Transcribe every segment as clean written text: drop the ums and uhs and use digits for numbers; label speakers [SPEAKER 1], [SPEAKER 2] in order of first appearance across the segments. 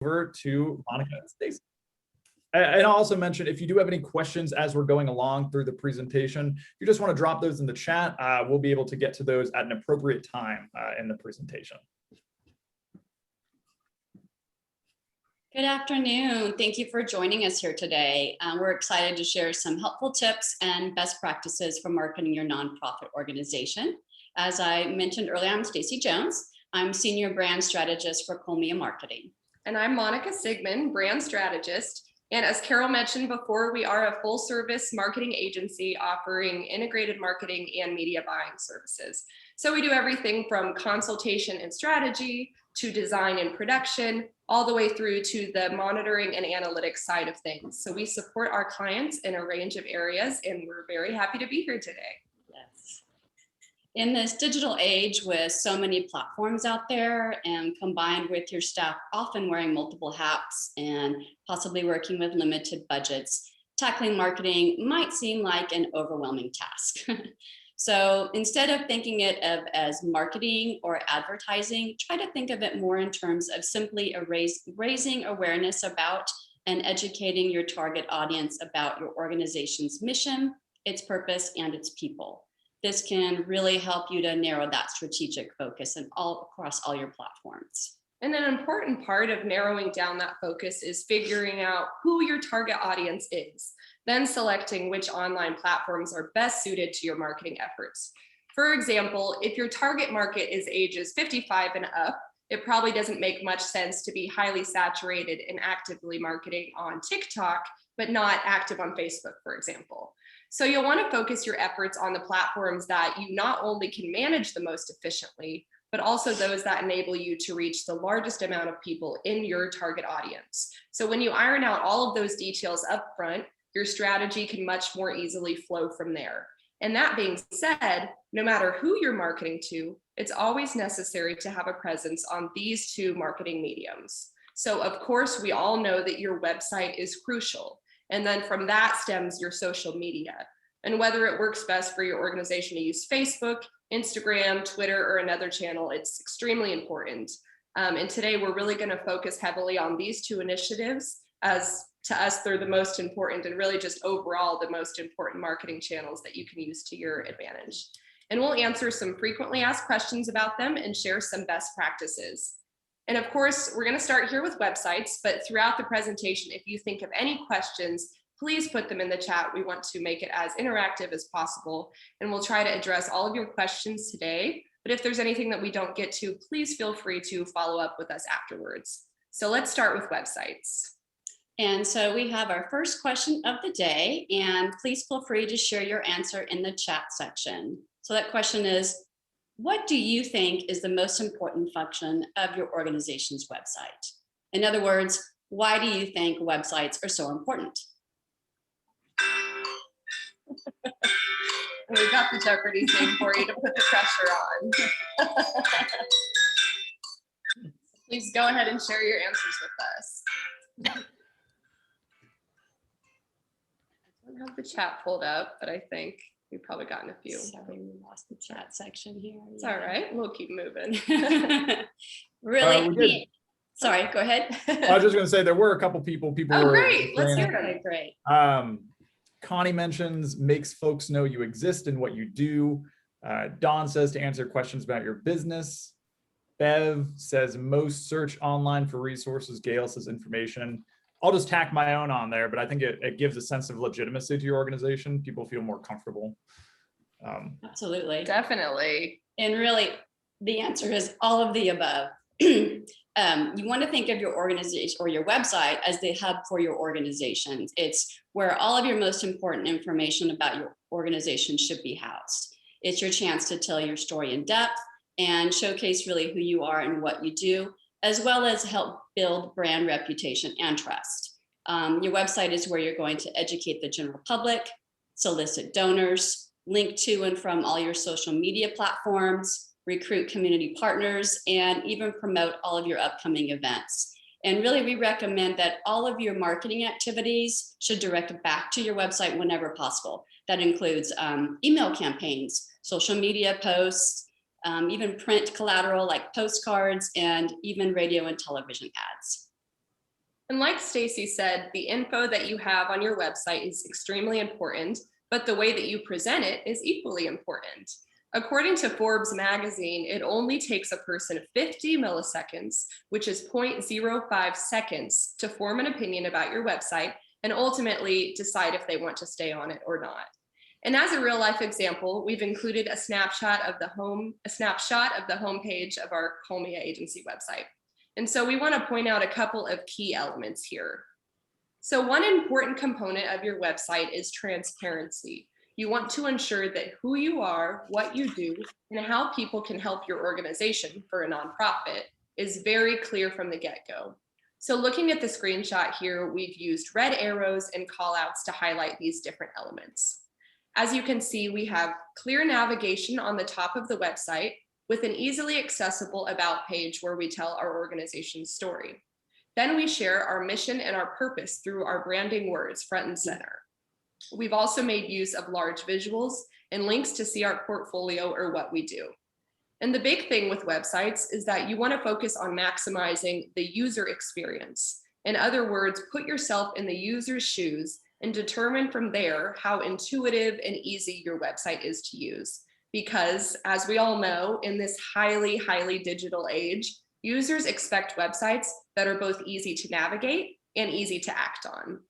[SPEAKER 1] over to Monica and Stacy. And I'll also mention, if you do have any questions as we're going along through the presentation, if you just want to drop those in the chat, we'll be able to get to those at an appropriate time in the presentation.
[SPEAKER 2] Good afternoon. Thank you for joining us here today. We're excited to share some helpful tips and best practices for marketing your nonprofit organization. As I mentioned earlier, I'm Stacy Jones. I'm Senior Brand Strategist for Colmia Marketing.
[SPEAKER 3] And I'm Monica Sigmund, Brand Strategist. And as Carol mentioned before, we are a full service marketing agency offering integrated marketing and media buying services. So we do everything from consultation and strategy to design and production, all the way through to the monitoring and analytics side of things. So we support our clients in a range of areas, and we're very happy to be here today.
[SPEAKER 2] Yes. In this digital age with so many platforms out there, and combined with your staff often wearing multiple hats and possibly working with limited budgets, tackling marketing might seem like an overwhelming task. So instead of thinking it of as marketing or advertising, try to think of it more in terms of simply raising awareness about and educating your target audience about your organization's mission, its purpose, and its people. This can really help you to narrow that strategic focus and across all your platforms.
[SPEAKER 3] And an important part of narrowing down that focus is figuring out who your target audience is, then selecting which online platforms are best suited to your marketing efforts. For example, if your target market is ages 55 and up, it probably doesn't make much sense to be highly saturated and actively marketing on TikTok, but not active on Facebook, for example. So you'll want to focus your efforts on the platforms that you not only can manage the most efficiently, but also those that enable you to reach the largest amount of people in your target audience. So when you iron out all of those details up front, your strategy can much more easily flow from there. And that being said, no matter who you're marketing to, it's always necessary to have a presence on these two marketing mediums. So of course, we all know that your website is crucial. And then from that stems your social media. And whether it works best for your organization to use Facebook, Instagram, Twitter, or another channel, it's extremely important. And today we're really going to focus heavily on these two initiatives, as to us, they're the most important and really just overall the most important marketing channels that you can use to your advantage. And we'll answer some frequently asked questions about them and share some best practices. And of course, we're going to start here with websites, but throughout the presentation, if you think of any questions, please put them in the chat. We want to make it as interactive as possible, and we'll try to address all of your questions today. But if there's anything that we don't get to, please feel free to follow up with us afterwards. So let's start with websites.
[SPEAKER 2] And so we have our first question of the day, and please feel free to share your answer in the chat section. So that question is, what do you think is the most important function of your organization's website? In other words, why do you think websites are so important?
[SPEAKER 3] We got the Jeopardy thing for you to put the pressure on. Please go ahead and share your answers with us. I don't have the chat pulled up, but I think we've probably gotten a few.
[SPEAKER 2] Sorry, we lost the chat section here.
[SPEAKER 3] It's all right. We'll keep moving.
[SPEAKER 2] Really? Sorry, go ahead.
[SPEAKER 1] I was just going to say there were a couple people.
[SPEAKER 3] Oh, great. Let's hear it.
[SPEAKER 2] Great.
[SPEAKER 1] Connie mentions makes folks know you exist and what you do. Dawn says to answer questions about your business. Bev says most search online for resources. Gail says information. I'll just tack my own on there, but I think it gives a sense of legitimacy to your organization. People feel more comfortable.
[SPEAKER 2] Absolutely.
[SPEAKER 3] Definitely.
[SPEAKER 2] And really, the answer is all of the above. You want to think of your organization or your website as the hub for your organization. It's where all of your most important information about your organization should be housed. It's your chance to tell your story in depth and showcase really who you are and what you do, as well as help build brand reputation and trust. Your website is where you're going to educate the general public, solicit donors, link to and from all your social media platforms, recruit community partners, and even promote all of your upcoming events. And really, we recommend that all of your marketing activities should direct back to your website whenever possible. That includes email campaigns, social media posts, even print collateral like postcards, and even radio and television ads.
[SPEAKER 3] And like Stacy said, the info that you have on your website is extremely important, but the way that you present it is equally important. According to Forbes magazine, it only takes a person 50 milliseconds, which is 0.05 seconds, to form an opinion about your website and ultimately decide if they want to stay on it or not. And as a real life example, we've included a snapshot of the homepage of our Colmia agency website. And so we want to point out a couple of key elements here. So one important component of your website is transparency. You want to ensure that who you are, what you do, and how people can help your organization for a nonprofit is very clear from the get-go. So looking at the screenshot here, we've used red arrows and callouts to highlight these different elements. As you can see, we have clear navigation on the top of the website with an easily accessible about page where we tell our organization's story. Then we share our mission and our purpose through our branding words front and center. We've also made use of large visuals and links to see our portfolio or what we do. And the big thing with websites is that you want to focus on maximizing the user experience. In other words, put yourself in the user's shoes and determine from there how intuitive and easy your website is to use. Because as we all know, in this highly, highly digital age, users expect websites that are both easy to navigate and easy to act on.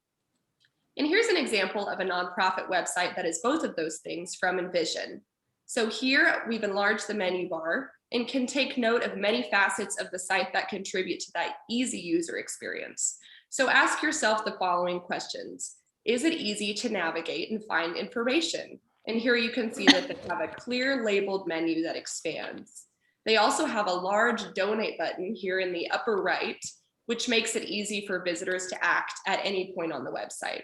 [SPEAKER 3] And here's an example of a nonprofit website that is both of those things from Envision. So here we've enlarged the menu bar and can take note of many facets of the site that contribute to that easy user experience. So ask yourself the following questions. Is it easy to navigate and find information? And here you can see that they have a clear labeled menu that expands. They also have a large donate button here in the upper right, which makes it easy for visitors to act at any point on the website.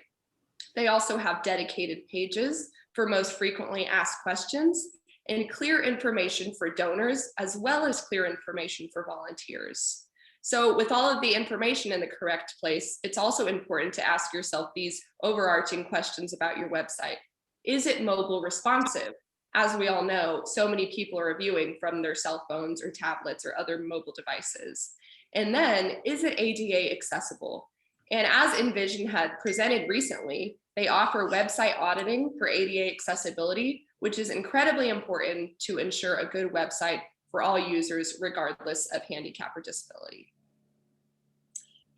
[SPEAKER 3] They also have dedicated pages for most frequently asked questions and clear information for donors, as well as clear information for volunteers. So with all of the information in the correct place, it's also important to ask yourself these overarching questions about your website. Is it mobile responsive? As we all know, so many people are viewing from their cell phones or tablets or other mobile devices. And then, is it ADA accessible? And as Envision had presented recently, they offer website auditing for ADA accessibility, which is incredibly important to ensure a good website for all users, regardless of handicap or disability.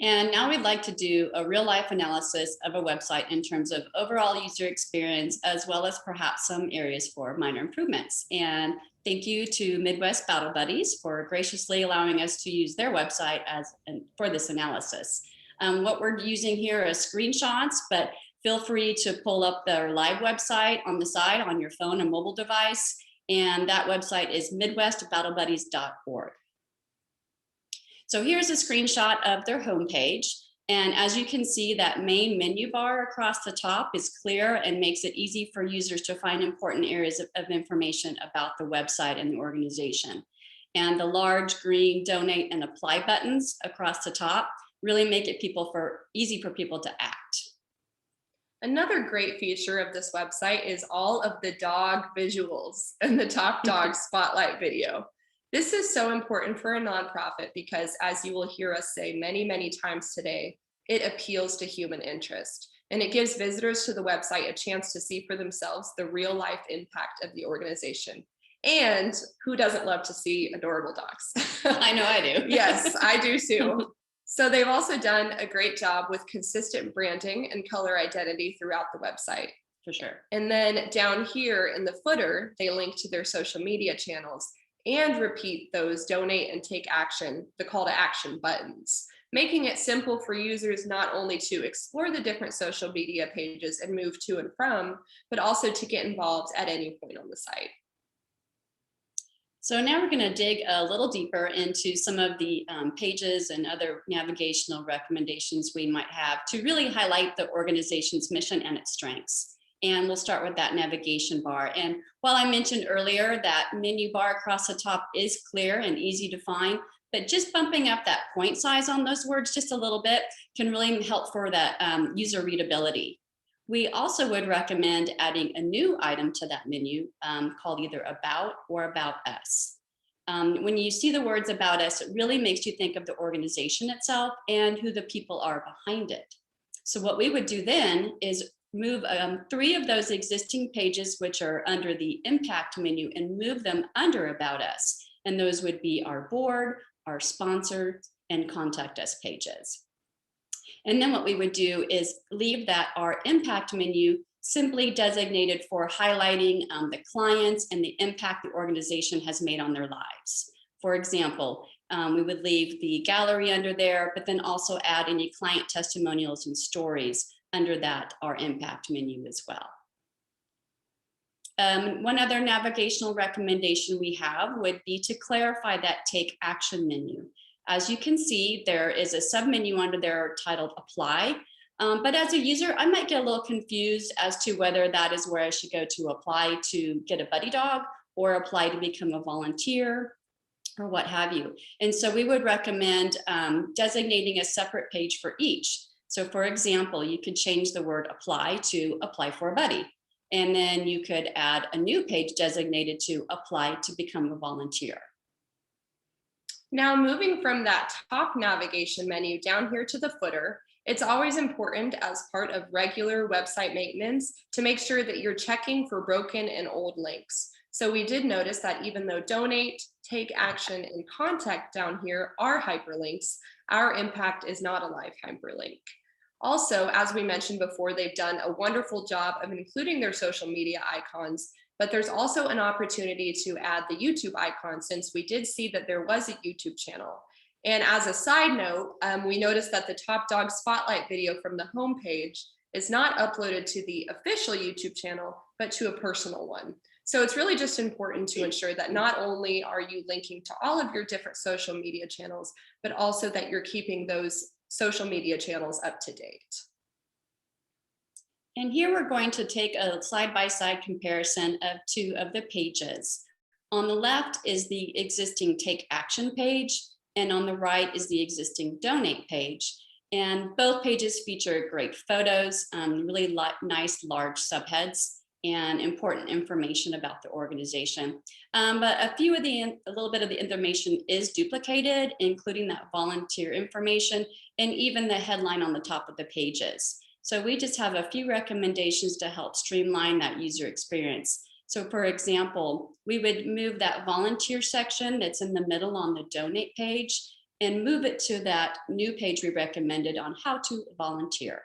[SPEAKER 2] And now we'd like to do a real life analysis of a website in terms of overall user experience, as well as perhaps some areas for minor improvements. And thank you to Midwest Battle Buddies for graciously allowing us to use their website for this analysis. What we're using here are screenshots, but feel free to pull up their live website on the side on your phone and mobile device. And that website is midwestbattlebuddies.org. So here's a screenshot of their homepage. And as you can see, that main menu bar across the top is clear and makes it easy for users to find important areas of information about the website and the organization. And the large green donate and apply buttons across the top really make it easy for people to act.
[SPEAKER 3] Another great feature of this website is all of the dog visuals and the top dog spotlight video. This is so important for a nonprofit because, as you will hear us say many, many times today, it appeals to human interest. And it gives visitors to the website a chance to see for themselves the real life impact of the organization. And who doesn't love to see adorable dogs?
[SPEAKER 2] I know I do.
[SPEAKER 3] Yes, I do too. So they've also done a great job with consistent branding and color identity throughout the website.
[SPEAKER 2] For sure.
[SPEAKER 3] And then down here in the footer, they link to their social media channels and repeat those donate and take action, the call to action buttons, making it simple for users not only to explore the different social media pages and move to and from, but also to get involved at any point on the site.
[SPEAKER 2] So now we're going to dig a little deeper into some of the pages and other navigational recommendations we might have to really highlight the organization's mission and its strengths. And we'll start with that navigation bar. And while I mentioned earlier that menu bar across the top is clear and easy to find, but just bumping up that point size on those words just a little bit can really help for that user readability. We also would recommend adding a new item to that menu called either About or About Us. When you see the words about us, it really makes you think of the organization itself and who the people are behind it. So what we would do then is move 3 of those existing pages, which are under the impact menu, and move them under About Us. And those would be our board, our sponsor, and contact us pages. And then what we would do is leave that our impact menu simply designated for highlighting the clients and the impact the organization has made on their lives. For example, we would leave the gallery under there, but then also add any client testimonials and stories under that our impact menu as well. One other navigational recommendation we have would be to clarify that take action menu. As you can see, there is a submenu under there titled Apply. But as a user, I might get a little confused as to whether that is where I should go to apply to get a buddy dog or apply to become a volunteer or what have you. And so we would recommend designating a separate page for each. So for example, you could change the word apply to apply for a buddy. And then you could add a new page designated to apply to become a volunteer.
[SPEAKER 3] Now, moving from that top navigation menu down here to the footer, it's always important as part of regular website maintenance to make sure that you're checking for broken and old links. So we did notice that even though donate, take action, and contact down here are hyperlinks, our impact is not a live hyperlink. Also, as we mentioned before, they've done a wonderful job of including their social media icons, but there's also an opportunity to add the YouTube icon since we did see that there was a YouTube channel. And as a side note, we noticed that the Top Dog Spotlight video from the homepage is not uploaded to the official YouTube channel, but to a personal one. So it's really just important to ensure that not only are you linking to all of your different social media channels, but also that you're keeping those social media channels up to date.
[SPEAKER 2] And here we're going to take a side-by-side comparison of 2 of the pages. On the left is the existing Take Action page, and on the right is the existing Donate page. And both pages feature great photos, really nice large subheads, and important information about the organization. But a little bit of the information is duplicated, including that volunteer information and even the headline on the top of the pages. So we just have a few recommendations to help streamline that user experience. So for example, we would move that volunteer section that's in the middle on the donate page and move it to that new page we recommended on how to volunteer.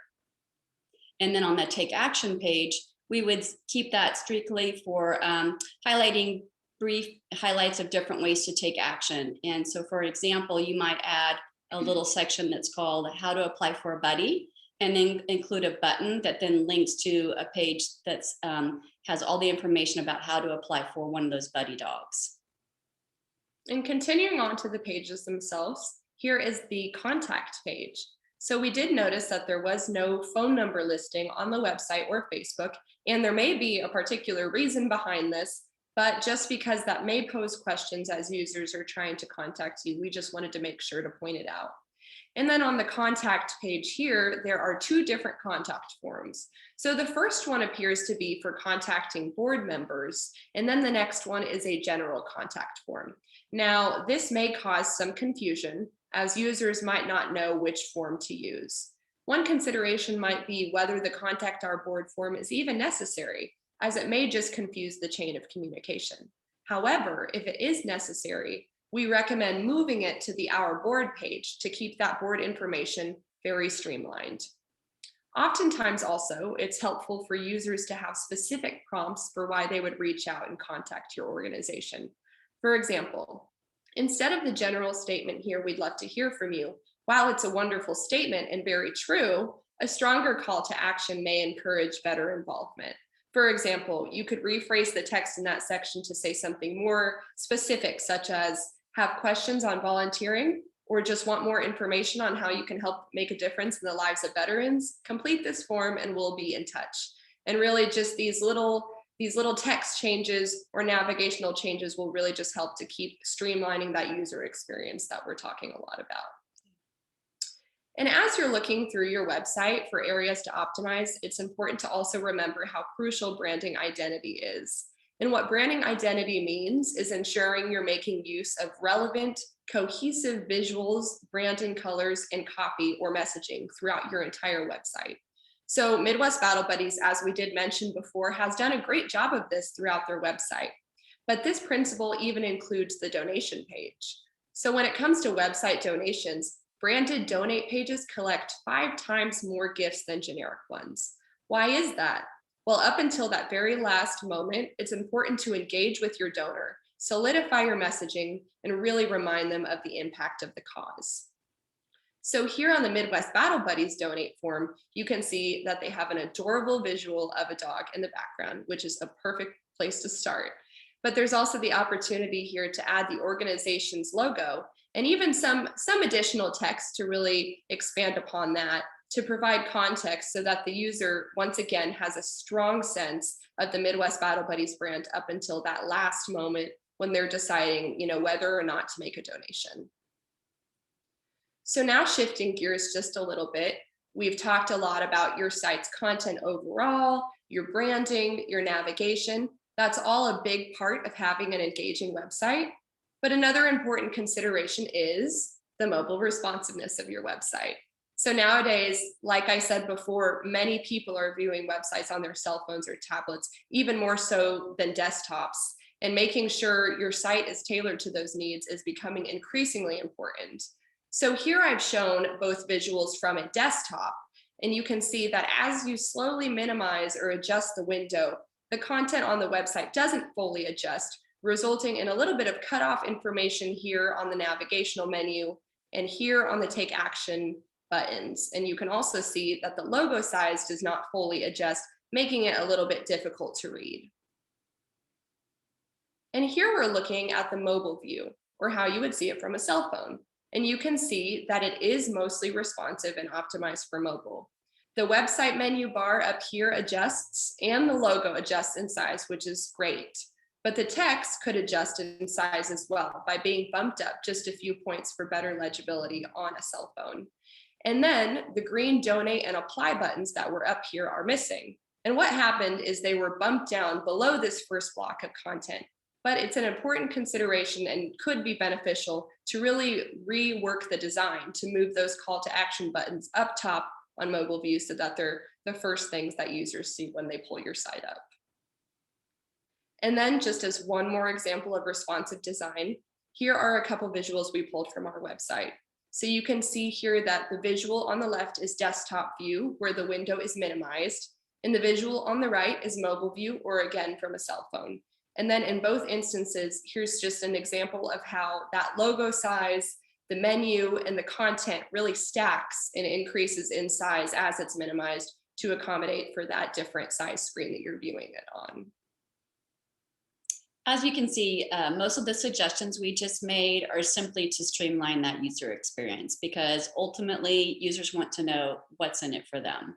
[SPEAKER 2] And then on the take action page, we would keep that strictly for highlighting brief highlights of different ways to take action. And so for example, you might add a little section that's called how to apply for a buddy, and then include a button that then links to a page that has all the information about how to apply for one of those buddy dogs.
[SPEAKER 3] And continuing on to the pages themselves, here is the contact page. So we did notice that there was no phone number listing on the website or Facebook, and there may be a particular reason behind this, but just because that may pose questions as users are trying to contact you, we just wanted to make sure to point it out. And then on the contact page here, there are 2 different contact forms. So the first one appears to be for contacting board members, and then the next one is a general contact form. Now, this may cause some confusion as users might not know which form to use. One consideration might be whether the contact our board form is even necessary, as it may just confuse the chain of communication. However, if it is necessary, we recommend moving it to the Our Board page to keep that board information very streamlined. Oftentimes also, it's helpful for users to have specific prompts for why they would reach out and contact your organization. For example, instead of the general statement here, we'd love to hear from you, while it's a wonderful statement and very true, a stronger call to action may encourage better involvement. For example, you could rephrase the text in that section to say something more specific, such as, have questions on volunteering, or just want more information on how you can help make a difference in the lives of veterans? Complete this form and we'll be in touch. And really just these little text changes or navigational changes will really just help to keep streamlining that user experience that we're talking a lot about. And as you're looking through your website for areas to optimize, it's important to also remember how crucial branding identity is. And what branding identity means is ensuring you're making use of relevant, cohesive visuals, branding colors, and copy or messaging throughout your entire website. So Midwest Battle Buddies, as we did mention before, has done a great job of this throughout their website. But this principle even includes the donation page. So when it comes to website donations, branded donate pages collect 5 times more gifts than generic ones. Why is that? Well, up until that very last moment, it's important to engage with your donor, solidify your messaging, and really remind them of the impact of the cause. So here on the Midwest Battle Buddies donate form, you can see that they have an adorable visual of a dog in the background, which is a perfect place to start. But there's also the opportunity here to add the organization's logo and even some additional text to really expand upon that, to provide context so that the user, once again, has a strong sense of the Midwest Battle Buddies brand up until that last moment when they're deciding, whether or not to make a donation. So now shifting gears just a little bit, we've talked a lot about your site's content overall, your branding, your navigation. That's all a big part of having an engaging website. But another important consideration is the mobile responsiveness of your website. So nowadays, like I said before, many people are viewing websites on their cell phones or tablets, even more so than desktops. And making sure your site is tailored to those needs is becoming increasingly important. So here I've shown both visuals from a desktop, and you can see that as you slowly minimize or adjust the window, the content on the website doesn't fully adjust, resulting in a little bit of cutoff information here on the navigational menu and here on the take action buttons. And you can also see that the logo size does not fully adjust, making it a little bit difficult to read. And here we're looking at the mobile view, or how you would see it from a cell phone. And you can see that it is mostly responsive and optimized for mobile. The website menu bar up here adjusts, and the logo adjusts in size, which is great. But the text could adjust in size as well by being bumped up just a few points for better legibility on a cell phone. And then the green donate and apply buttons that were up here are missing. And what happened is they were bumped down below this first block of content. But it's an important consideration and could be beneficial to really rework the design to move those call to action buttons up top on mobile view so that they're the first things that users see when they pull your site up. And then just as one more example of responsive design, here are a couple visuals we pulled from our website. So you can see here that the visual on the left is desktop view, where the window is minimized, and the visual on the right is mobile view, or again from a cell phone. And then in both instances, here's just an example of how that logo size, the menu, and the content really stacks and increases in size as it's minimized to accommodate for that different size screen that you're viewing it on.
[SPEAKER 2] As you can see, most of the suggestions we just made are simply to streamline that user experience, because ultimately users want to know what's in it for them.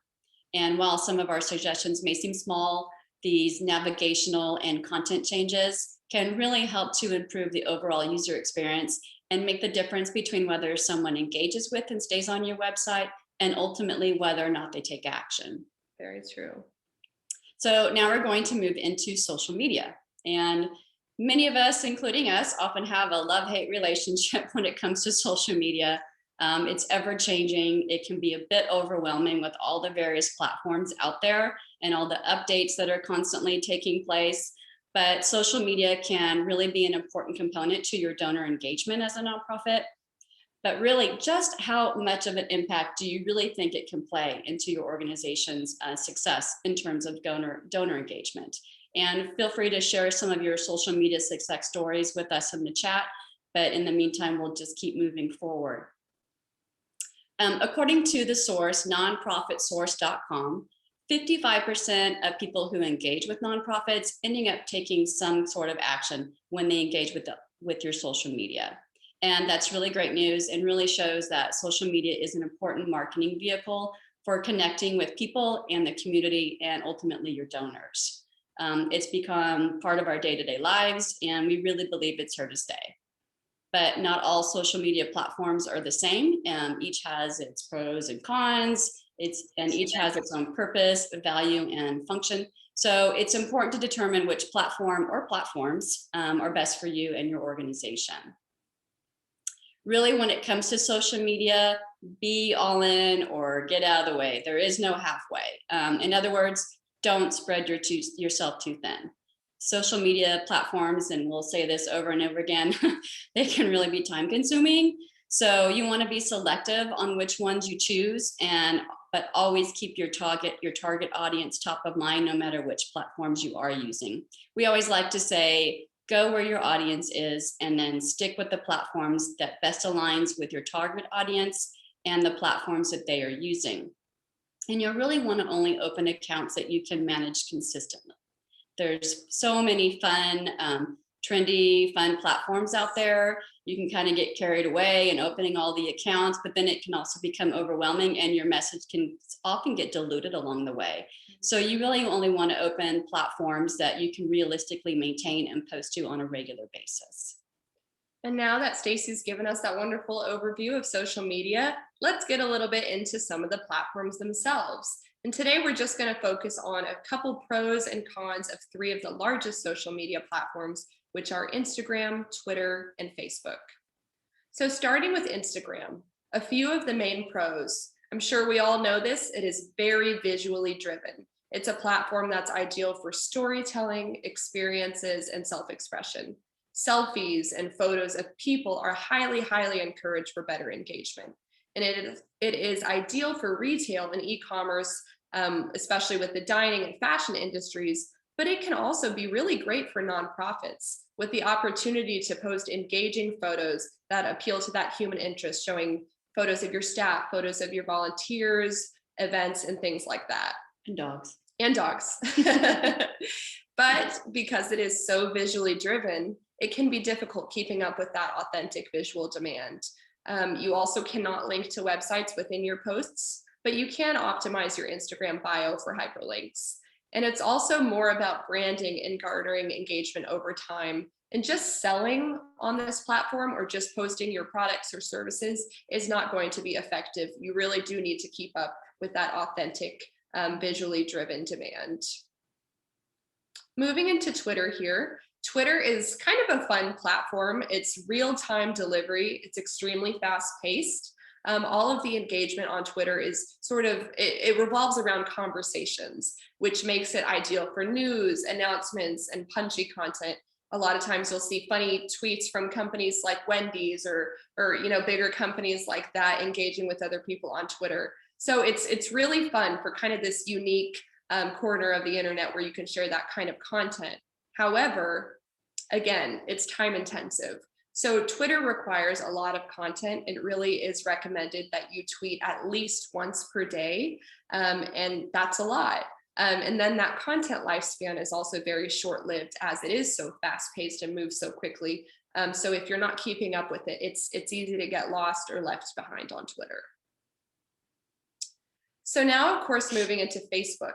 [SPEAKER 2] And while some of our suggestions may seem small, these navigational and content changes can really help to improve the overall user experience and make the difference between whether someone engages with and stays on your website and ultimately whether or not they take action.
[SPEAKER 3] Very true.
[SPEAKER 2] So now we're going to move into social media. And many of us, including us, often have a love-hate relationship when it comes to social media. It's ever changing. It can be a bit overwhelming with all the various platforms out there and all the updates that are constantly taking place. But social media can really be an important component to your donor engagement as a nonprofit. But really, just how much of an impact do you really think it can play into your organization's success in terms of donor engagement? And feel free to share some of your social media success stories with us in the chat. But in the meantime, we'll just keep moving forward. According to the source, nonprofitsource.com, 55% of people who engage with nonprofits ending up taking some sort of action when they engage with your social media. And that's really great news and really shows that social media is an important marketing vehicle for connecting with people and the community and ultimately your donors. It's become part of our day-to-day lives, and we really believe it's here to stay. but not all social media platforms are the same. Each has its pros and cons. And each has its own purpose, value, and function. So it's important to determine which platform or platforms are best for you and your organization. Really, when it comes to social media, be all in or get out of the way. There is no halfway. In other words, don't spread yourself too thin. Social media platforms, and we'll say this over and over again, they can really be time consuming. So you want to be selective on which ones you choose, but always keep your target audience top of mind, no matter which platforms you are using. We always like to say, go where your audience is, and then stick with the platforms that best aligns with your target audience and the platforms that they are using. And you'll really want to only open accounts that you can manage consistently. There's so many fun, trendy, fun platforms out there. You can kind of get carried away in opening all the accounts, but then it can also become overwhelming and your message can often get diluted along the way. So you really only want to open platforms that you can realistically maintain and post to on a regular basis.
[SPEAKER 3] And now that Stacy's given us that wonderful overview of social media, let's get a little bit into some of the platforms themselves. And today we're just going to focus on a couple pros and cons of 3 of the largest social media platforms, which are Instagram, Twitter, and Facebook. So starting with Instagram, a few of the main pros. I'm sure we all know this, it is very visually driven. It's a platform that's ideal for storytelling, experiences, and self-expression. Selfies and photos of people are highly encouraged for better engagement. And it is ideal for retail and e-commerce, especially with the dining and fashion industries, but it can also be really great for nonprofits with the opportunity to post engaging photos that appeal to that human interest, showing photos of your staff, photos of your volunteers, events, and things like that.
[SPEAKER 2] And dogs.
[SPEAKER 3] And dogs. But because it is so visually driven, it can be difficult keeping up with that authentic visual demand. You also cannot link to websites within your posts, but you can optimize your Instagram bio for hyperlinks. And it's also more about branding and garnering engagement over time. And just selling on this platform or just posting your products or services is not going to be effective. You really do need to keep up with that authentic, visually driven demand. Moving into Twitter here. Twitter is kind of a fun platform. It's real-time delivery. It's extremely fast-paced. All of the engagement on Twitter is it revolves around conversations, which makes it ideal for news, announcements, and punchy content. A lot of times you'll see funny tweets from companies like Wendy's or bigger companies like that engaging with other people on Twitter. So it's really fun for kind of this unique corner of the internet where you can share that kind of content. However, again, it's time intensive. So Twitter requires a lot of content. It really is recommended that you tweet at least once per day, and that's a lot. And then that content lifespan is also very short-lived as it is so fast-paced and moves so quickly. So if you're not keeping up with it, it's easy to get lost or left behind on Twitter. So now, of course, moving into Facebook.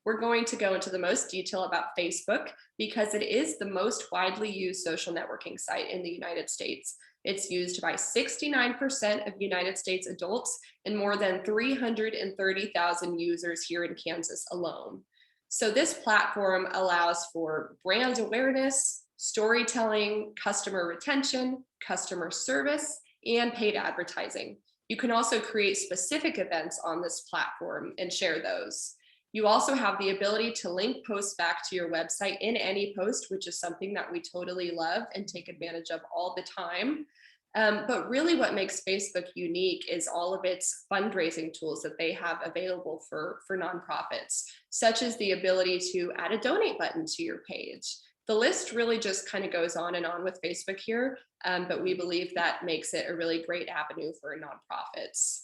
[SPEAKER 3] We're going to go into the most detail about Facebook because it is the most widely used social networking site in the United States. It's used by 69% of United States adults and more than 330,000 users here in Kansas alone. So this platform allows for brand awareness, storytelling, customer retention, customer service, and paid advertising. You can also create specific events on this platform and share those. You also have the ability to link posts back to your website in any post, which is something that we totally love and take advantage of all the time. But really what makes Facebook unique is all of its fundraising tools that they have available for nonprofits, such as the ability to add a donate button to your page. The list really just kind of goes on and on with Facebook here, but we believe that makes it a really great avenue for nonprofits.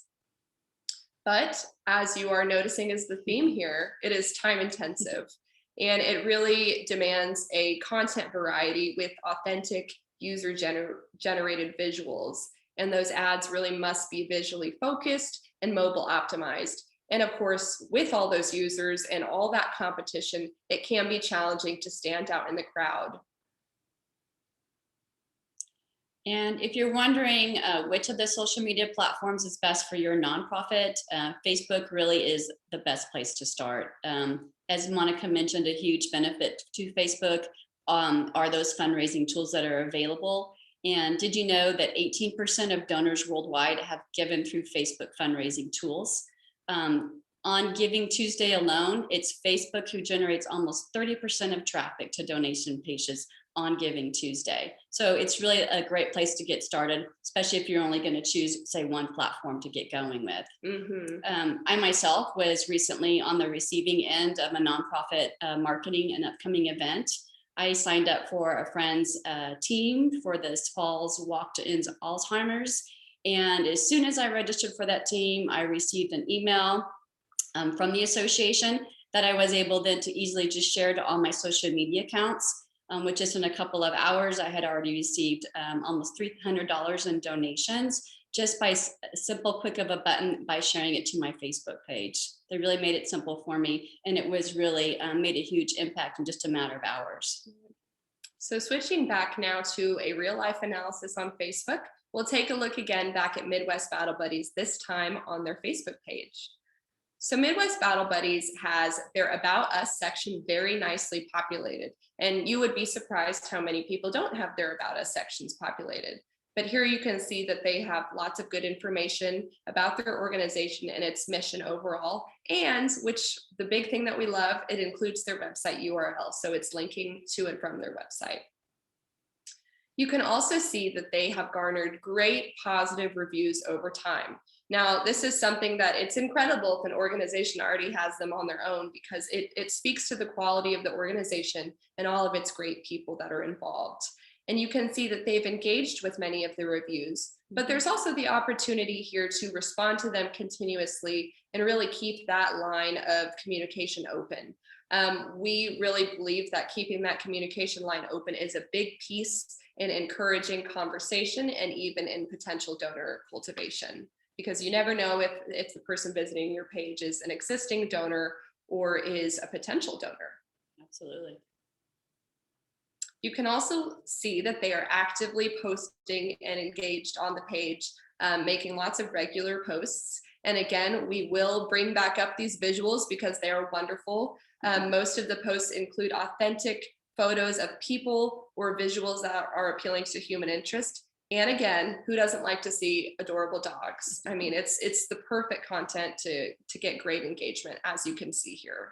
[SPEAKER 3] But as you are noticing is the theme here, it is time intensive and it really demands a content variety with authentic user generated visuals. And those ads really must be visually focused and mobile optimized. And of course, with all those users and all that competition, it can be challenging to stand out in the crowd.
[SPEAKER 2] And if you're wondering which of the social media platforms is best for your nonprofit, Facebook really is the best place to start. As Monica mentioned, a huge benefit to Facebook are those fundraising tools that are available. And did you know that 18% of donors worldwide have given through Facebook fundraising tools? On Giving Tuesday alone, it's Facebook who generates almost 30% of traffic to donation pages on Giving Tuesday. So it's really a great place to get started, especially if you're only going to choose, say, one platform to get going with. I myself was recently on the receiving end of a nonprofit marketing an upcoming event. I signed up for a friend's team for this fall's Walk to End Alzheimer's. And as soon as I registered for that team, I received an email from the association that I was able then to easily just share to all my social media accounts. Which just in a couple of hours, I had already received almost $300 in donations just by a simple click of a button by sharing it to my Facebook page. They really made it simple for me, and it was really made a huge impact in just a matter of hours.
[SPEAKER 3] So switching back now to a real life analysis on Facebook, we'll take a look again back at Midwest Battle Buddies, this time on their Facebook page. So Midwest Battle Buddies has their About Us section very nicely populated. And you would be surprised how many people don't have their About Us sections populated. But here you can see that they have lots of good information about their organization and its mission overall. And which the big thing that we love, it includes their website URL. So it's linking to and from their website. You can also see that they have garnered great positive reviews over time. Now, this is something that it's incredible if an organization already has them on their own, because it speaks to the quality of the organization and all of its great people that are involved. And you can see that they've engaged with many of the reviews, but there's also the opportunity here to respond to them continuously and really keep that line of communication open. We really believe that keeping that communication line open is a big piece in encouraging conversation and even in potential donor cultivation, because you never know if the person visiting your page is an existing donor or is a potential donor.
[SPEAKER 2] Absolutely.
[SPEAKER 3] You can also see that they are actively posting and engaged on the page, making lots of regular posts. And again, we will bring back up these visuals because they are wonderful. Most of the posts include authentic photos of people or visuals that are appealing to human interest. And again, who doesn't like to see adorable dogs? I mean, it's the perfect content to get great engagement, as you can see here.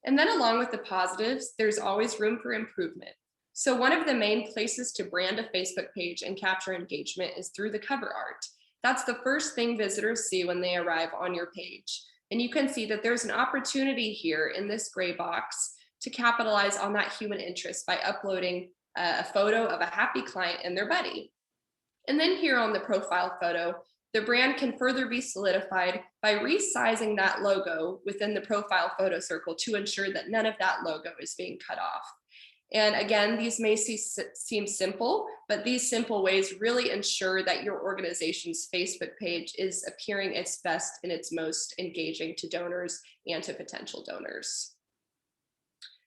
[SPEAKER 3] And then along with the positives, there's always room for improvement. So one of the main places to brand a Facebook page and capture engagement is through the cover art. That's the first thing visitors see when they arrive on your page. And you can see that there's an opportunity here in this gray box to capitalize on that human interest by uploading a photo of a happy client and their buddy. And then here on the profile photo, the brand can further be solidified by resizing that logo within the profile photo circle to ensure that none of that logo is being cut off. And again, these may seem simple, but these simple ways really ensure that your organization's Facebook page is appearing its best and its most engaging to donors and to potential donors.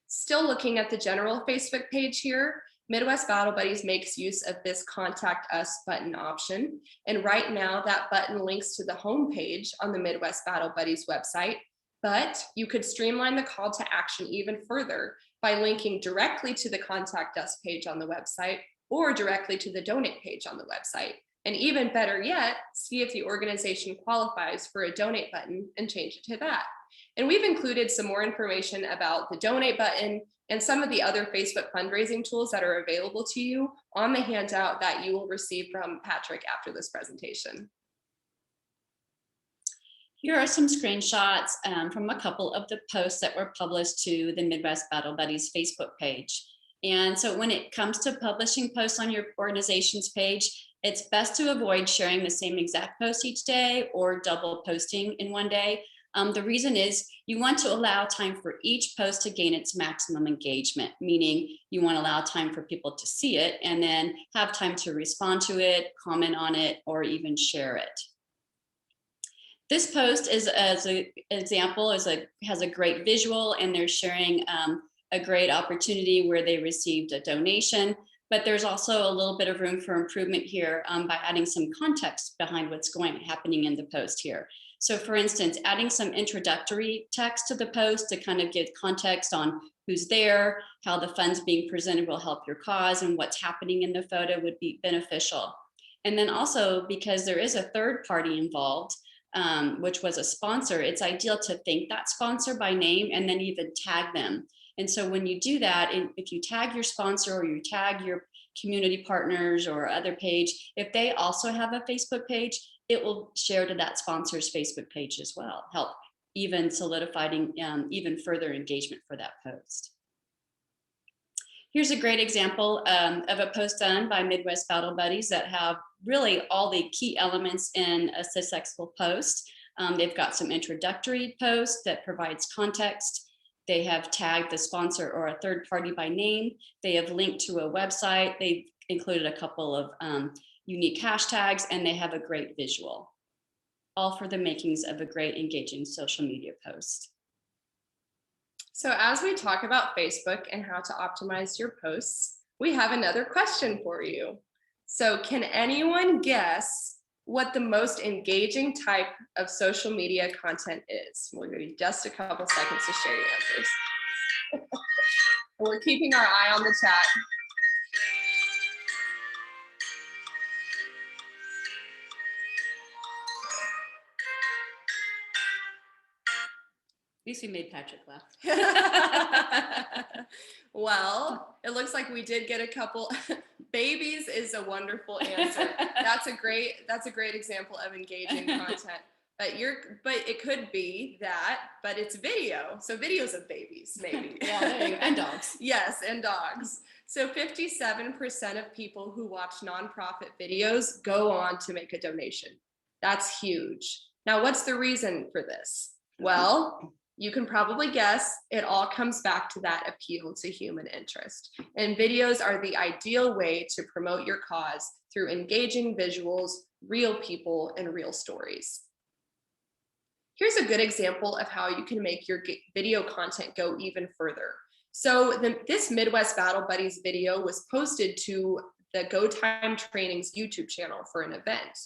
[SPEAKER 3] Still looking at the general Facebook page here, Midwest Battle Buddies makes use of this Contact Us button option. And right now that button links to the home page on the Midwest Battle Buddies website, but you could streamline the call to action even further by linking directly to the Contact Us page on the website or directly to the donate page on the website. And even better yet, see if the organization qualifies for a donate button and change it to that. And we've included some more information about the donate button and some of the other Facebook fundraising tools that are available to you on the handout that you will receive from Patrick after this presentation.
[SPEAKER 2] Here are some screenshots from a couple of the posts that were published to the Midwest Battle Buddies Facebook page. And so when it comes to publishing posts on your organization's page, it's best to avoid sharing the same exact post each day or double posting in one day. The reason is you want to allow time for each post to gain its maximum engagement, meaning you want to allow time for people to see it and then have time to respond to it, comment on it, or even share it. This post is, as an example, has a great visual, and they're sharing a great opportunity where they received a donation. But there's also a little bit of room for improvement here by adding some context behind what's happening in the post here. So for instance, adding some introductory text to the post to kind of give context on who's there, how the funds being presented will help your cause, and what's happening in the photo would be beneficial. And then also, because there is a third party involved, which was a sponsor, it's ideal to thank that sponsor by name and then even tag them. And so when you do that, if you tag your sponsor or you tag your community partners or other page, if they also have a Facebook page, it will share to that sponsor's Facebook page as well, help even solidifying even further engagement for that post. Here's a great example of a post done by Midwest Battle Buddies that have really all the key elements in a successful post. They've got some introductory post that provides context. They have tagged the sponsor or a third party by name. They have linked to a website. They've included a couple of unique hashtags, and they have a great visual, all for the makings of a great engaging social media post.
[SPEAKER 3] So as we talk about Facebook and how to optimize your posts, we have another question for you. So can anyone guess what the most engaging type of social media content is? We'll give you just a couple seconds to share your answers. We're keeping our eye on the chat.
[SPEAKER 2] At least we made Patrick laugh.
[SPEAKER 3] Well, it looks like we did get a couple. Babies is a wonderful answer. That's a great example of engaging content. But it could be that, but it's video. So videos of babies, maybe.
[SPEAKER 2] Yeah, there you go. And dogs.
[SPEAKER 3] Yes, and dogs. So 57% of people who watch nonprofit videos go on to make a donation. That's huge. Now, what's the reason for this? Well, you can probably guess it all comes back to that appeal to human interest. And videos are the ideal way to promote your cause through engaging visuals, real people, and real stories. Here's a good example of how you can make your video content go even further. So this Midwest Battle Buddies video was posted to the Go Time Training's YouTube channel for an event.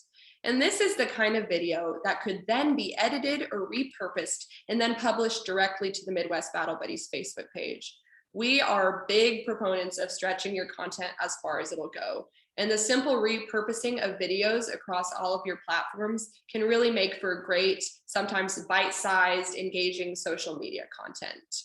[SPEAKER 3] And this is the kind of video that could then be edited or repurposed and then published directly to the Midwest Battle Buddies Facebook page. We are big proponents of stretching your content as far as it'll go. And the simple repurposing of videos across all of your platforms can really make for great, sometimes bite-sized, engaging social media content.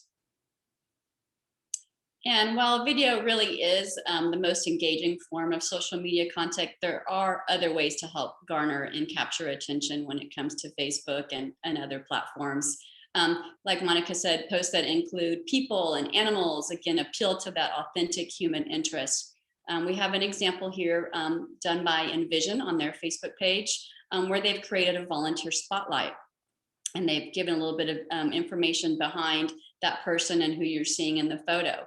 [SPEAKER 2] And while video really is the most engaging form of social media content, there are other ways to help garner and capture attention when it comes to Facebook and other platforms. Like Monica said, posts that include people and animals, again, appeal to that authentic human interest. We have an example here done by Envision on their Facebook page where they've created a volunteer spotlight. And they've given a little bit of information behind that person and who you're seeing in the photo.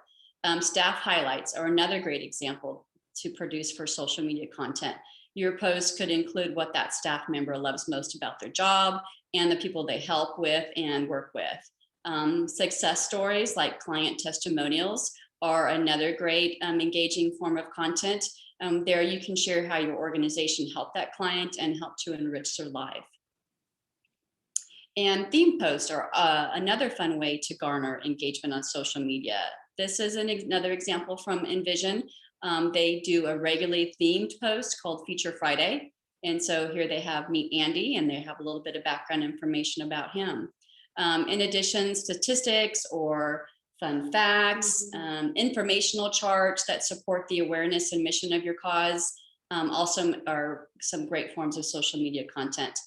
[SPEAKER 2] Staff highlights are another great example to produce for social media content. Your post could include what that staff member loves most about their job and the people they help with and work with. Success stories like client testimonials are another great engaging form of content. There you can share how your organization helped that client and help to enrich their life. And theme posts are another fun way to garner engagement on social media. This is another example from Envision. They do a regularly themed post called Feature Friday. And so here they have Meet Andy, and they have a little bit of background information about him. In addition, statistics or fun facts, informational charts that support the awareness and mission of your cause also are some great forms of social media content.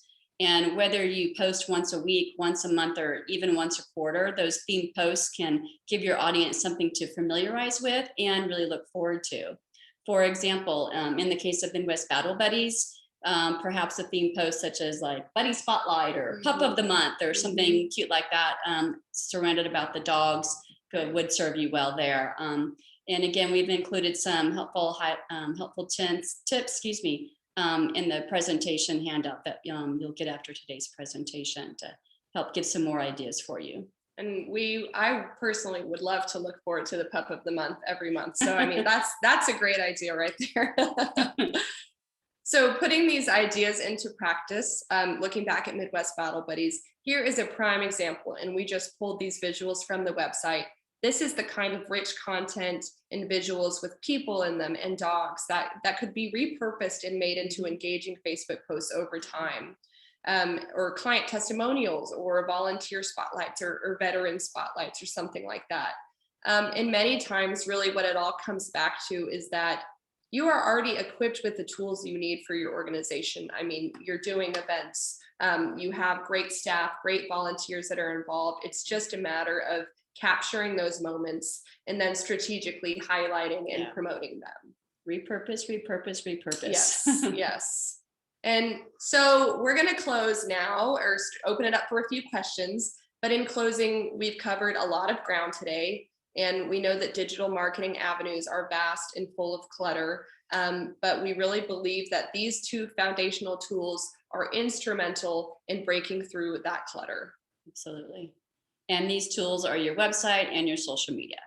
[SPEAKER 2] And whether you post once a week, once a month, or even once a quarter, those themed posts can give your audience something to familiarize with and really look forward to. For example, in the case of Midwest Battle Buddies, perhaps a theme post such as like Buddy Spotlight or Pup of the Month or something cute like that, surrounded about the dogs would serve you well there. And again, we've included some helpful tips, in the presentation handout that you'll get after today's presentation to help give some more ideas for you.
[SPEAKER 3] And I personally would love to look forward to the pup of the month every month. So I mean, that's a great idea right there. So putting these ideas into practice, looking back at Midwest Battle Buddies, here is a prime example. And we just pulled these visuals from the website. This is the kind of rich content and visuals with people in them and dogs that could be repurposed and made into engaging Facebook posts over time. Or client testimonials or volunteer spotlights or veteran spotlights or something like that. And many times, really what it all comes back to is that you are already equipped with the tools you need for your organization. I mean, you're doing events, you have great staff, great volunteers that are involved. It's just a matter of capturing those moments and then strategically highlighting and promoting them.
[SPEAKER 2] Repurpose, repurpose, repurpose.
[SPEAKER 3] Yes, yes. And so we're going to close now or open it up for a few questions. But in closing, we've covered a lot of ground today. And we know that digital marketing avenues are vast and full of clutter. But we really believe that these two foundational tools are instrumental in breaking through that clutter.
[SPEAKER 2] Absolutely. And these tools are your website and your social media.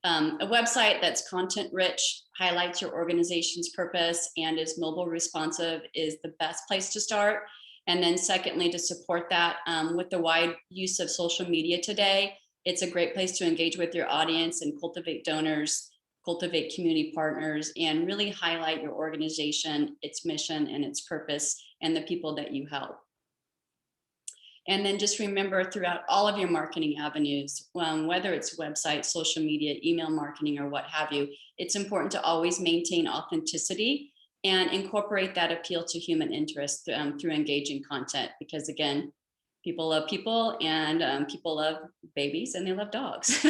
[SPEAKER 2] A website that's content rich, highlights your organization's purpose, and is mobile responsive is the best place to start. And then secondly, to support that with the wide use of social media today, it's a great place to engage with your audience and cultivate donors, cultivate community partners, and really highlight your organization, its mission and its purpose, and the people that you help. And then just remember throughout all of your marketing avenues, whether it's website, social media, email marketing, or what have you, it's important to always maintain authenticity and incorporate that appeal to human interest through engaging content. Because again, people love people, and people love babies, and they love dogs.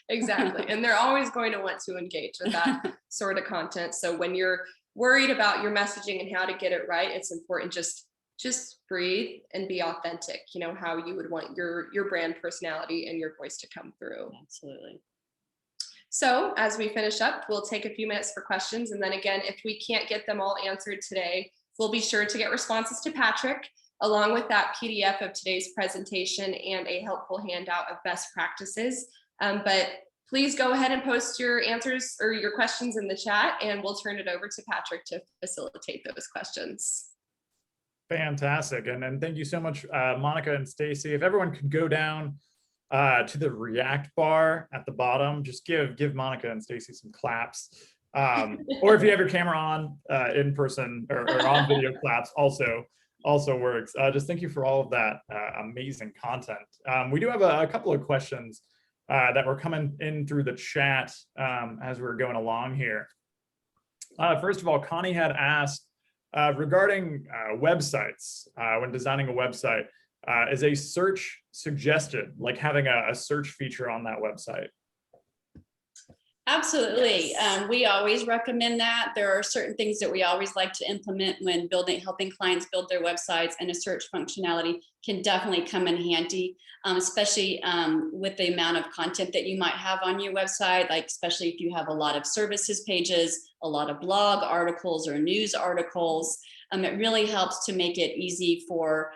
[SPEAKER 3] Exactly. And they're always going to want to engage with that sort of content. So when you're worried about your messaging and how to get it right, it's important just breathe and be authentic, you know, how you would want your brand personality and your voice to come through.
[SPEAKER 2] Absolutely.
[SPEAKER 3] So as we finish up, we'll take a few minutes for questions. And then again, if we can't get them all answered today, we'll be sure to get responses to Patrick, along with that PDF of today's presentation and a helpful handout of best practices. But please go ahead and post your answers or your questions in the chat, and we'll turn it over to Patrick to facilitate those questions.
[SPEAKER 1] Fantastic. And thank you so much, Monica and Stacy. If everyone could go down to the React bar at the bottom, just give Monica and Stacy some claps. Or if you have your camera on in person or on video, claps also works. Just thank you for all of that amazing content. We do have a couple of questions that were coming in through the chat as we're going along here. First of all, Connie had asked, regarding websites, when designing a website, is a search suggested, like having a search feature on that website?
[SPEAKER 2] Absolutely.
[SPEAKER 3] Yes.
[SPEAKER 2] We always recommend that. There are certain things that we always like to implement when helping clients build their websites, and a search functionality can definitely come in handy, especially with the amount of content that you might have on your website, like especially if you have a lot of services pages, a lot of blog articles or news articles. It really helps to make it easy for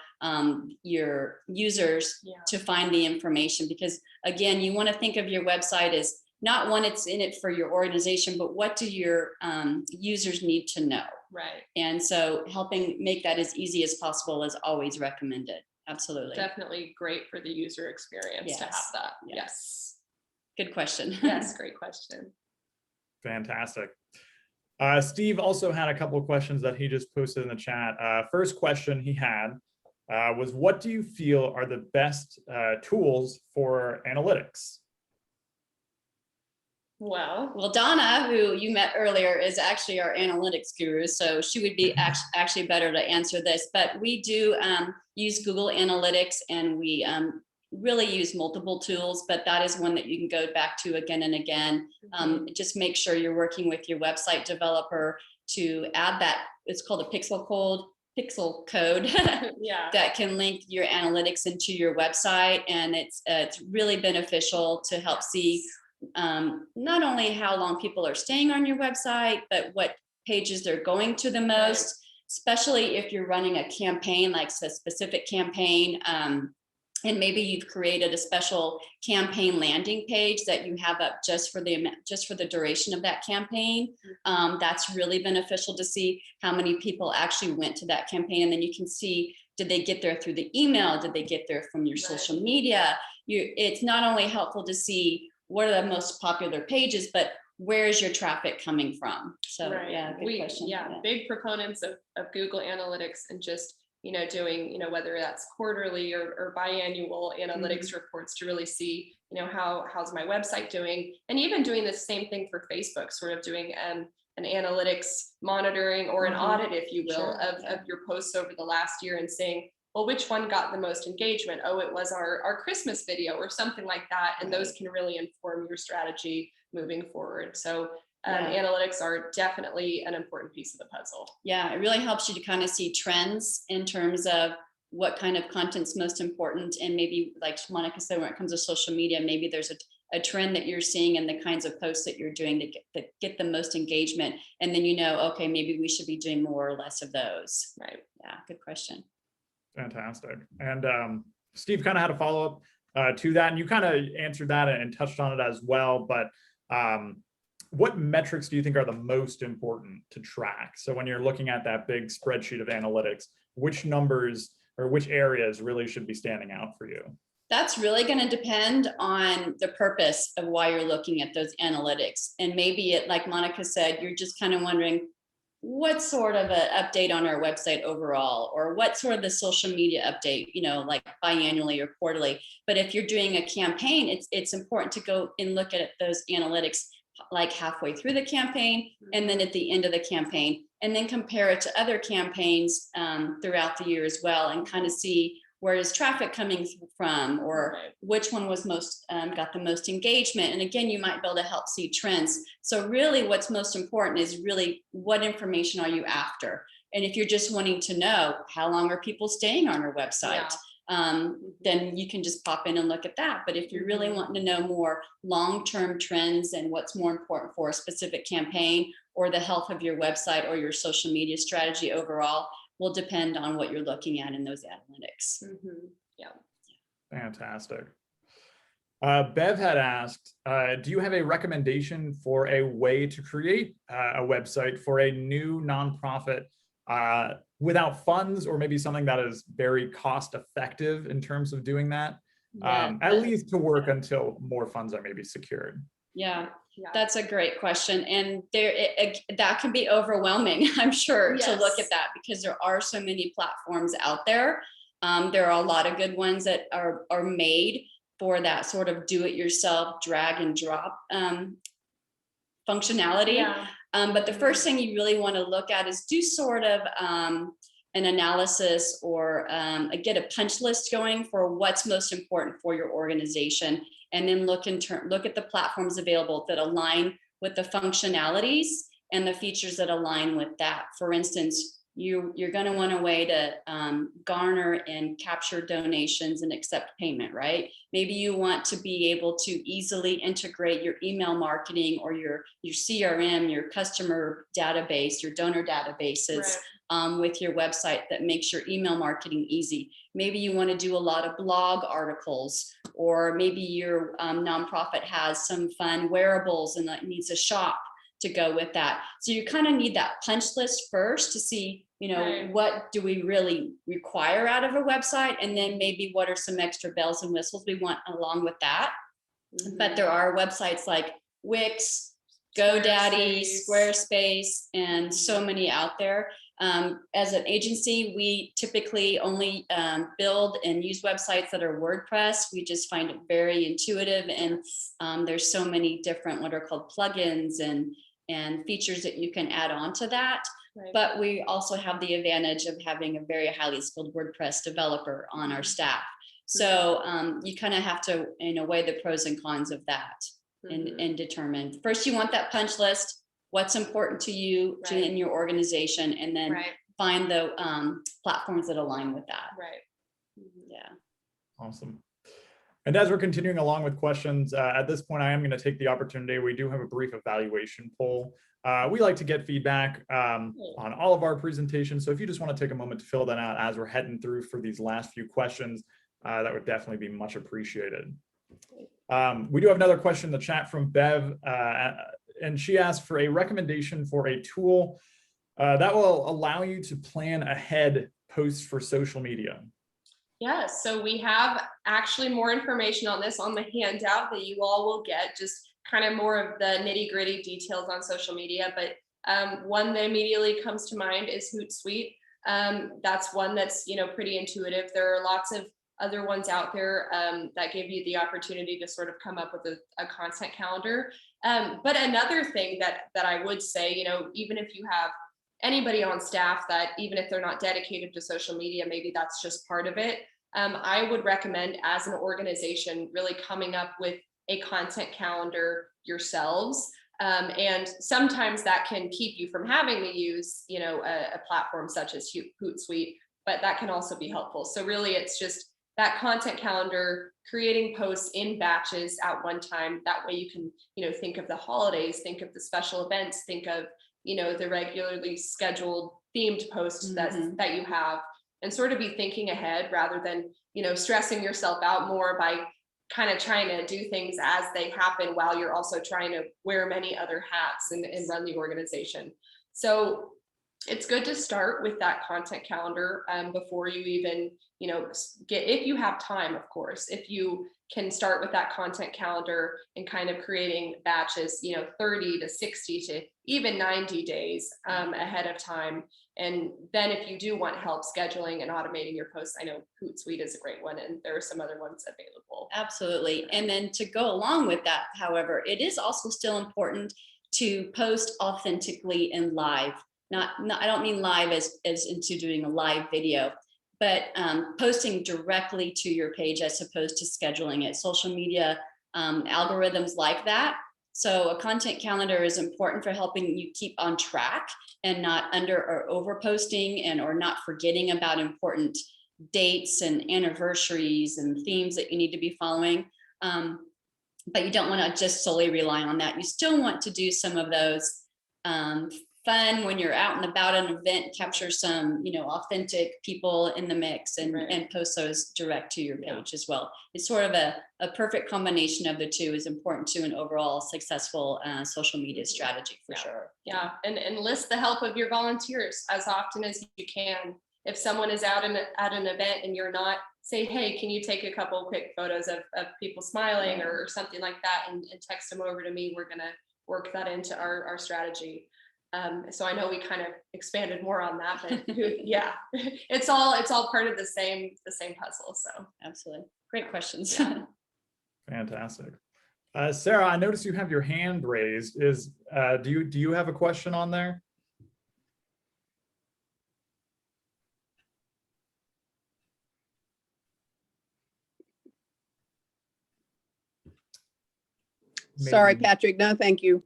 [SPEAKER 2] your users to find the information, because again, you want to think of your website as not one it's in it for your organization, but what do your users need to know?
[SPEAKER 3] Right.
[SPEAKER 2] And so helping make that as easy as possible is always recommended. Absolutely.
[SPEAKER 3] Definitely great for the user experience to have that. Yes.
[SPEAKER 2] Good question.
[SPEAKER 3] Yes, great question.
[SPEAKER 1] Fantastic. Steve also had a couple of questions that he just posted in the chat. First question he had was, what do you feel are the best tools for analytics?
[SPEAKER 2] Well, Donna, who you met earlier, is actually our analytics guru, so she would be actually better to answer this. But we do use Google Analytics, and we really use multiple tools, but that is one that you can go back to again and again. Just make sure you're working with your website developer to add that. It's called a pixel code that can link your analytics into your website, and it's really beneficial to help see not only how long people are staying on your website, but what pages they're going to the most, especially if you're running a campaign, like a specific campaign And maybe you've created a special campaign landing page that you have up just for the duration of that campaign. That's really beneficial to see how many people actually went to that campaign. And then you can see, did they get there through the email? Did they get there from your social media? It's not only helpful to see what are the most popular pages, but where is your traffic coming from? So yeah, good question.
[SPEAKER 3] Big proponents of Google Analytics, and just doing whether that's quarterly or biannual analytics reports to really see how's my website doing, and even doing the same thing for Facebook, sort of doing an analytics monitoring or an audit, if you will, of your posts over the last year, and saying, well, which one got the most engagement? Oh, it was our Christmas video or something like that. And those can really inform your strategy moving forward. So analytics are definitely an important piece of the puzzle.
[SPEAKER 2] Yeah, it really helps you to kind of see trends in terms of what kind of content's most important. And maybe, like Monica said, when it comes to social media, maybe there's a trend that you're seeing in the kinds of posts that you're doing that get the most engagement. And then okay, maybe we should be doing more or less of those.
[SPEAKER 3] Right.
[SPEAKER 2] Yeah, good question.
[SPEAKER 1] Fantastic. And Steve kind of had a follow-up to that, and you kind of answered that and touched on it as well. But what metrics do you think are the most important to track? So when you're looking at that big spreadsheet of analytics, which numbers or which areas really should be standing out for you?
[SPEAKER 2] That's really going to depend on the purpose of why you're looking at those analytics. And maybe like Monica said, you're just kind of wondering, what sort of an update on our website overall, or what sort of the social media update, like biannually or quarterly. But if you're doing a campaign, it's important to go and look at those analytics like halfway through the campaign and then at the end of the campaign, and then compare it to other campaigns throughout the year as well, and kind of see where is traffic coming from, or which one was got the most engagement. And again, you might be able to help see trends. So really what's most important is really what information are you after? And if you're just wanting to know how long are people staying on our website, then you can just pop in and look at that. But if you're really wanting to know more long-term trends and what's more important for a specific campaign, or the health of your website or your social media strategy overall, will depend on what you're looking at in those analytics.
[SPEAKER 3] Yeah.
[SPEAKER 1] Fantastic. Bev had asked, do you have a recommendation for a way to create a website for a new nonprofit without funds, or maybe something that is very cost effective in terms of doing that, at least to work until more funds are maybe secured?
[SPEAKER 2] Yeah, that's a great question. And that can be overwhelming, I'm sure, to look at that, because there are so many platforms out there. There are a lot of good ones that are made for that sort of do-it-yourself drag and drop functionality. But the first thing you really want to look at is do sort of an analysis, or get a punch list going for what's most important for your organization. And then look at the platforms available that align with the functionalities and the features that align with that. For instance, you're going to want a way to garner and capture donations and accept payment, right? Maybe you want to be able to easily integrate your email marketing or your CRM, your customer database, your donor databases with your website that makes your email marketing easy. Maybe you want to do a lot of blog articles, or maybe your nonprofit has some fun wearables and that needs a shop to go with that. So you kind of need that punch list first to see, what do we really require out of a website? And then maybe what are some extra bells and whistles we want along with that. But there are websites like Wix, GoDaddy, Squarespace, and so many out there. As an agency, we typically only build and use websites that are WordPress. We just find it very intuitive, and there's so many different what are called plugins and features that you can add on to that. But we also have the advantage of having a very highly skilled WordPress developer on our staff. So you kind of have to, weigh the pros and cons of that and determine. First, you want that punch list. What's important to you in your organization, and then find the platforms that align with that. Yeah.
[SPEAKER 1] Awesome. And as we're continuing along with questions, at this point, I am going to take the opportunity. We do have a brief evaluation poll. We like to get feedback on all of our presentations. So if you just want to take a moment to fill that out as we're heading through for these last few questions, that would definitely be much appreciated. We do have another question in the chat from Bev, and she asked for a recommendation for a tool that will allow you to plan ahead posts for social media.
[SPEAKER 3] Yeah, so we have actually more information on this on the handout that you all will get, just kind of more of the nitty-gritty details on social media. But one that immediately comes to mind is Hootsuite. That's one that's, you know, pretty intuitive. There are lots of other ones out there that give you the opportunity to sort of come up with a content calendar. But another thing that I would say, you know, even if you have anybody on staff that, even if they're not dedicated to social media, maybe that's just part of it. I would recommend, as an organization, really coming up with a content calendar yourselves. And sometimes that can keep you from having to use, you know, a platform such as Hootsuite, but that can also be helpful. So really, it's just that content calendar, creating posts in batches at one time. That way you can, you know, think of the holidays, think of the special events, think of, you know, the regularly scheduled themed posts that you have, and sort of be thinking ahead rather than, you know, stressing yourself out more by kind of trying to do things as they happen while you're also trying to wear many other hats and run the organization. So it's good to start with that content calendar before you even, you know, if you have time, of course, if you can start with that content calendar and kind of creating batches, you know, 30 to 60 to even 90 days ahead of time. And then if you do want help scheduling and automating your posts, I know Hootsuite is a great one, and there are some other ones available.
[SPEAKER 2] Absolutely. And then to go along with that, however, it is also still important to post authentically and live. Not I don't mean live as into doing a live video, but posting directly to your page as opposed to scheduling it. Social media algorithms like that. So a content calendar is important for helping you keep on track and not under or over posting, and or not forgetting about important dates and anniversaries and themes that you need to be following. But you don't want to just solely rely on that. You still want to do some of those fun when you're out and about an event, capture some, you know, authentic people in the mix, and and post those direct to your page as well. It's sort of a perfect combination of the two is important to an overall successful social media strategy for sure.
[SPEAKER 3] Yeah, and enlist the help of your volunteers as often as you can. If someone is out at an event and you're not, say, hey, can you take a couple quick photos of people smiling or something like that, and text them over to me. We're gonna work that into our strategy. So I know we kind of expanded more on that, but yeah, it's all part of the same puzzle. So
[SPEAKER 2] absolutely, great questions.
[SPEAKER 1] Fantastic. Sarah, I noticed you have your hand raised. Do you have a question on there?
[SPEAKER 4] Maybe. Sorry, Patrick. No, thank you.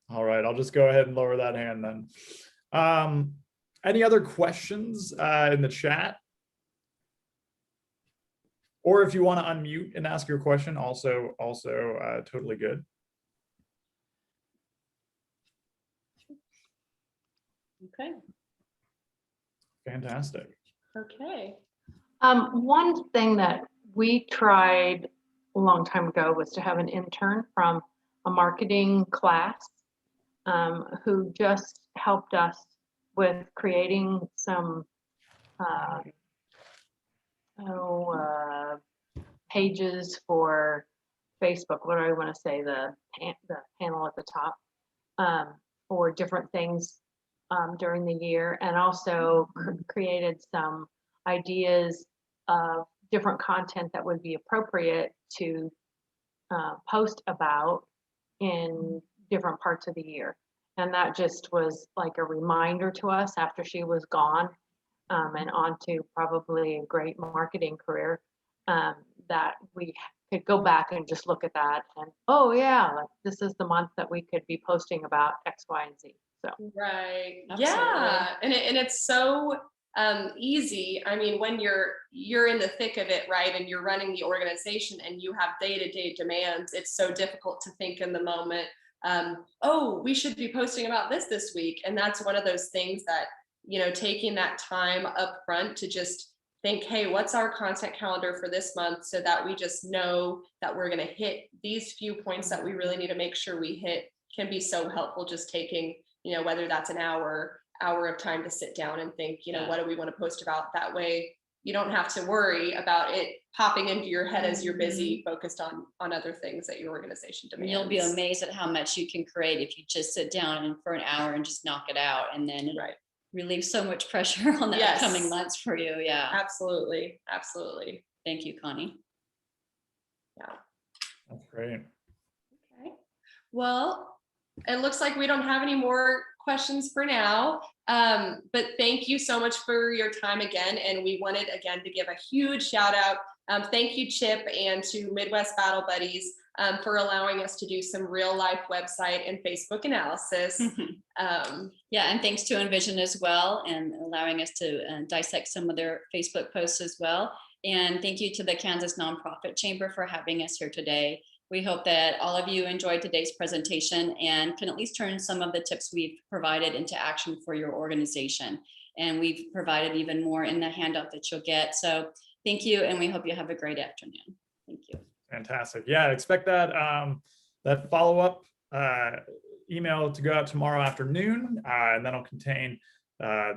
[SPEAKER 1] All right, I'll just go ahead and lower that hand then. Any other questions in the chat? Or if you want to unmute and ask your question, also totally good.
[SPEAKER 3] Okay.
[SPEAKER 1] Fantastic.
[SPEAKER 3] Okay.
[SPEAKER 5] One thing that we tried a long time ago was to have an intern from a marketing class who just helped us with creating some pages for Facebook. What do I want to say? The panel at the top for different things during the year, and also created some ideas of different content that would be appropriate to post about in different parts of the year. And that just was like a reminder to us after she was gone and on to probably a great marketing career, that we could go back and just look at that and, oh yeah, like this is the month that we could be posting about X, Y, and Z. So
[SPEAKER 3] right.
[SPEAKER 2] Absolutely.
[SPEAKER 3] Yeah. And it's so easy. I mean, when you're in the thick of it, right, and you're running the organization and you have day-to-day demands, it's so difficult to think in the moment, oh, we should be posting about this week. And that's one of those things that, you know, taking that time up front to just think, hey, what's our content calendar for this month, so that we just know that we're going to hit these few points that we really need to make sure we hit, can be so helpful. Just taking, whether that's an hour of time to sit down and think, what do we want to post about? That way you don't have to worry about it popping into your head as you're busy focused on other things that your organization demands.
[SPEAKER 2] You'll be amazed at how much you can create if you just sit down and for an hour and just knock it out, and then relieve so much pressure on the upcoming months for you. Yeah,
[SPEAKER 3] absolutely.
[SPEAKER 2] Thank you, Connie.
[SPEAKER 3] Yeah,
[SPEAKER 1] That's great.
[SPEAKER 3] Okay, well, it looks like we don't have any more questions for now, but thank you so much for your time again. And we wanted again to give a huge shout out. Thank you, Chip, and to Midwest Battle Buddies for allowing us to do some real life website and Facebook analysis.
[SPEAKER 2] Yeah, and thanks to Envision as well, and allowing us to dissect some of their Facebook posts as well. And thank you to the Kansas Nonprofit Chamber for having us here today. We hope that all of you enjoyed today's presentation and can at least turn some of the tips we've provided into action for your organization. And we've provided even more in the handout that you'll get. So thank you, and we hope you have a great afternoon. Thank you.
[SPEAKER 1] Fantastic. Yeah, expect that that follow-up email to go out tomorrow afternoon, and that'll contain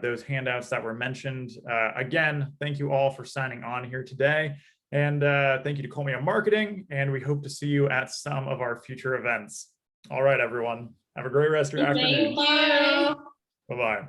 [SPEAKER 1] those handouts that were mentioned. Again, thank you all for signing on here today. And thank you to Colmia Marketing, and we hope to see you at some of our future events. All right, everyone. Have a great rest of your afternoon.
[SPEAKER 3] Thank you.
[SPEAKER 1] Bye-bye.